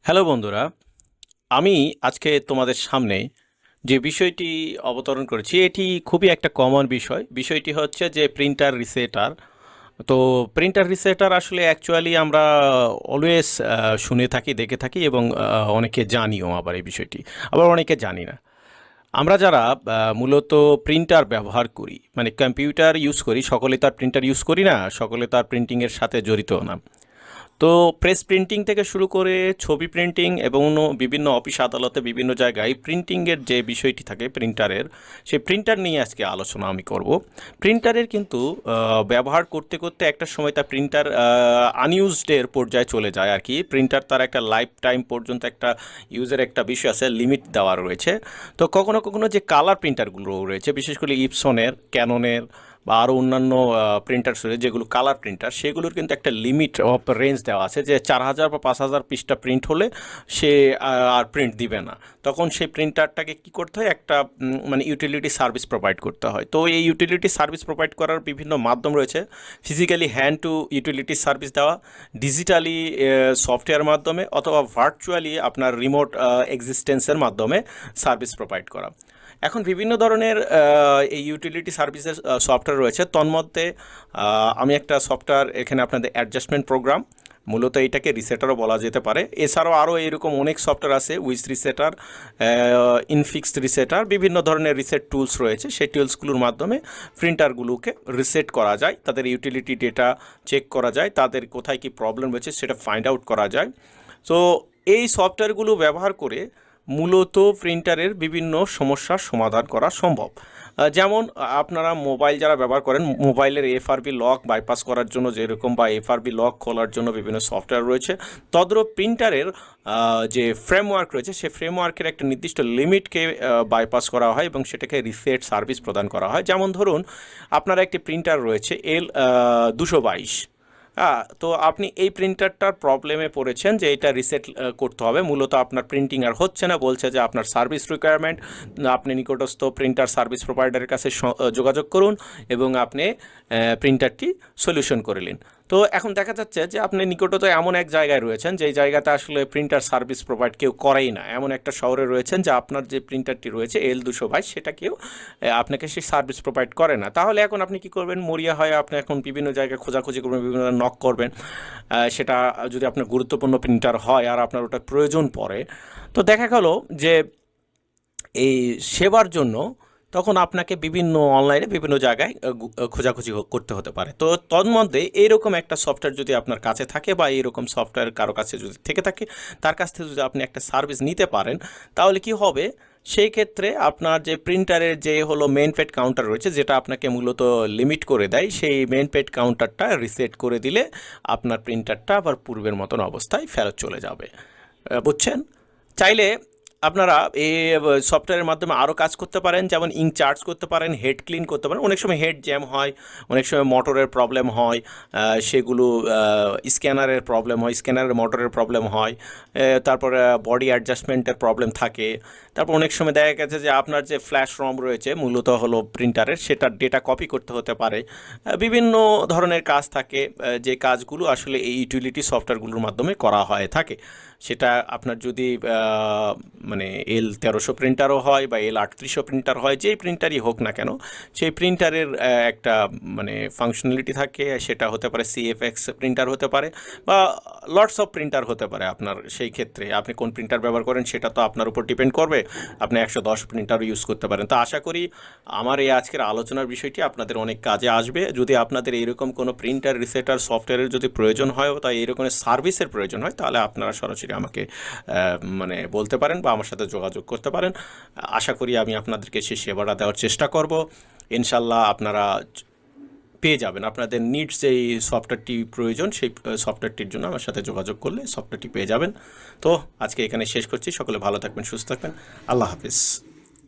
Hello বন্ধুরা, আমি আজকে তোমাদের সামনে যে বিষয়টি অবতরণ করেছি এটি খুবই একটা কমন বিষয়। বিষয়টি হচ্ছে যে প্রিন্টার রিসেটার। তো প্রিন্টার রিসেটার আসলে অ্যাকচুয়ালি আমরা অলওয়েজ শুনে থাকি, দেখে থাকি এবং অনেকে জানিও আবার এই বিষয়টি, আবার অনেকে জানি না। আমরা যারা মূলত প্রিন্টার ব্যবহার করি, মানে কম্পিউটার ইউজ করি, সকলে তার প্রিন্টার ইউজ করি না, সকলে তার প্রিন্টিংয়ের সাথে জড়িত না। তো প্রেস প্রিন্টিং থেকে শুরু করে ছবি প্রিন্টিং এবং বিভিন্ন অফিস আদালতে বিভিন্ন জায়গায় প্রিন্টিংয়ের যে বিষয়টি থাকে প্রিন্টারের, সেই প্রিন্টার নিয়ে আজকে আলোচনা আমি করব। প্রিন্টারের কিন্তু ব্যবহার করতে করতে একটা সময় তার প্রিন্টার আনইউজডের পর্যায়ে চলে যায় আর কি। প্রিন্টার তার একটা লাইফ টাইম পর্যন্ত একটা ইউজের একটা বিষয় আছে, লিমিট দেওয়া রয়েছে। তো কখনো কখনো যে কালার প্রিন্টারগুলো রয়েছে, বিশেষ করে ইপসনের, ক্যাননের বা আরও অন্যান্য প্রিন্টার্স রয়েছে যেগুলো কালার প্রিন্টার, সেগুলোর কিন্তু একটা লিমিট অফ রেঞ্জ দেওয়া আছে যে 4000 বা 5000 পৃষ্ঠা প্রিন্ট হলে সে আর প্রিন্ট দিবে না। তখন সেই প্রিন্টারটাকে কী করতে হয়, একটা মানে ইউটিলিটি সার্ভিস প্রোভাইড করতে হয়। তো এই ইউটিলিটি সার্ভিস প্রোভাইড করার বিভিন্ন মাধ্যম রয়েছে। Physically hand to utility service দেওয়া, ডিজিটালি সফটওয়্যার মাধ্যমে, অথবা ভার্চুয়ালি আপনার রিমোট এক্সিস্টেন্সের মাধ্যমে সার্ভিস প্রোভাইড করা। এখন বিভিন্ন ধরনের এই ইউটিলিটি সার্ভিসের সফটওয়্যার রয়েছে। তন্মধ্যে আমি একটা সফটওয়্যার এখানে আপনাদের অ্যাডজাস্টমেন্ট প্রোগ্রাম, মূলত এটাকে রিসেটারও বলা যেতে পারে। এছাড়াও আরও এরকম অনেক সফটওয়্যার আছে, উইজ রিসেটার, ইনফিক্সড রিসেটার, বিভিন্ন ধরনের রিসেট টুলস রয়েছে। সেই টুলসগুলোর মাধ্যমে প্রিন্টারগুলোকে রিসেট করা যায়, তাদের ইউটিলিটি ডেটা চেক করা যায়, তাদের কোথায় কী প্রবলেম রয়েছে সেটা ফাইন্ড আউট করা যায়। তো এই সফটওয়্যারগুলো ব্যবহার করে মূলত প্রিন্টারের বিভিন্ন সমস্যার সমাধান করা সম্ভব। যেমন আপনারা মোবাইল যারা ব্যবহার করেন, মোবাইলের এফআরবি লক বাইপাস করার জন্য যেরকম, বা এফআরবি লক খোলার জন্য বিভিন্ন সফটওয়্যার রয়েছে, তদ্রূপ প্রিন্টারের যে ফ্রেমওয়ার্ক রয়েছে, সেই ফ্রেমওয়ার্কের একটা নির্দিষ্ট লিমিটকে বাইপাস করা হয় এবং সেটাকে রিসেট সার্ভিস প্রদান করা হয়। যেমন ধরুন, আপনার একটি প্রিন্টার রয়েছে L222। তো আপনি এই প্রিন্টারটার প্রবলেমে পড়েছেন যে এটা রিসেট করতে হবে। মূলত আপনার প্রিন্টিং আর হচ্ছে না, বলছে যে আপনার সার্ভিস রিকোয়ারমেন্ট, আপনি নিকটস্থ প্রিন্টার সার্ভিস প্রোভাইডারের কাছে যোগাযোগ করুন এবং আপনি প্রিন্টারটি সলিউশন করে নিন। তো এখন দেখা যাচ্ছে যে আপনি নিকটত এমন এক জায়গায় রয়েছেন যেই জায়গাতে আসলে প্রিন্টার সার্ভিস প্রোভাইড কেউ করেই না, এমন একটা শহরে রয়েছেন যে আপনার যে প্রিন্টারটি রয়েছে L222, সেটা কেউ আপনাকে সেই সার্ভিস প্রোভাইড করে না। তাহলে এখন আপনি কি করবেন? মরিয়া হয়ে আপনি এখন বিভিন্ন জায়গায় খোঁজাখুঁজি করবেন, বিভিন্ন নক করবেন। সেটা যদি আপনার গুরুত্বপূর্ণ প্রিন্টার হয় আর আপনার ওটা প্রয়োজন পড়ে, তো দেখা গেল যে এই সেবার জন্য তখন আপনাকে বিভিন্ন অনলাইনে বিভিন্ন জায়গায় খোঁজাখুঁজি করতে হতে পারে। তো তন্মধ্যে এইরকম একটা সফটওয়্যার যদি আপনার কাছে থাকে, বা এইরকম সফটওয়্যার কারো কাছে যদি থেকে থাকে, তার কাছ থেকে যদি আপনি একটা সার্ভিস নিতে পারেন, তাহলে কি হবে, সেই ক্ষেত্রে আপনার যে প্রিন্টারের যে হলো মেন পেড কাউন্টার রয়েছে, যেটা আপনাকে মূলত লিমিট করে দেয়, সেই মেন পেড কাউন্টারটা রিসেট করে দিলে আপনার প্রিন্টারটা আবার পূর্বের মতন অবস্থায় ফেরত চলে যাবে। বুঝছেন? চাইলে আপনারা এই সফটওয়্যারের মাধ্যমে আরও কাজ করতে পারেন, যেমন ইঙ্ক চার্জ করতে পারেন, হেড ক্লিন করতে পারেন। অনেক সময় হেড জ্যাম হয়, অনেক সময় মোটরের প্রবলেম হয়, সেগুলো স্ক্যানারের প্রবলেম হয়, স্ক্যানারের মোটরের প্রবলেম হয়, তারপরে বডি অ্যাডজাস্টমেন্টের প্রবলেম থাকে। তারপর অনেক সময় দেখা গেছে যে আপনার যে ফ্ল্যাশ রম রয়েছে মূলত হলো প্রিন্টারের, সেটার ডেটা কপি করতে হতে পারে। বিভিন্ন ধরনের কাজ থাকে, যে কাজগুলো আসলে এই ইউটিলিটি সফটওয়্যারগুলোর মাধ্যমে করা হয়ে থাকে। সেটা আপনার যদি মানে L1300 প্রিন্টারও হয় বা L3800 প্রিন্টার হয়, যেই প্রিন্টারই হোক না কেন, সেই প্রিন্টারের একটা মানে ফাংশনালিটি থাকে। সেটা হতে পারে CFX প্রিন্টার হতে পারে, বা লটস অফ প্রিন্টার হতে পারে। আপনার সেই ক্ষেত্রে আপনি কোন প্রিন্টার ব্যবহার করেন সেটা তো আপনার উপর ডিপেন্ড করবে। আপনি 110 প্রিন্টারও ইউজ করতে পারেন। তো আশা করি আমার এই আজকের আলোচনার বিষয়টি আপনাদের অনেক কাজে আসবে। যদি আপনাদের এইরকম কোনো প্রিন্টার রিসেটার সফটওয়্যারের যদি প্রয়োজন হয়, বা এইরকম সার্ভিসের প্রয়োজন হয়, তাহলে আপনারা সরাসরি আমাকে মানে বলতে পারেন বা আমার সাথে যোগাযোগ করতে পারেন। আশা করি আমি আপনাদেরকে সেই সেবাটা দেওয়ার চেষ্টা করব। ইনশাল্লাহ আপনারা পেয়ে যাবেন। আপনাদের নিডস যেই সফটওয়্যারটি প্রয়োজন, সেই সফটওয়্যারটির জন্য আমার সাথে যোগাযোগ করলে সফটওয়্যারটি পেয়ে যাবেন। তো আজকে এখানে শেষ করছি। সকলে ভালো থাকবেন, সুস্থ থাকবেন। আল্লাহ হাফিজ।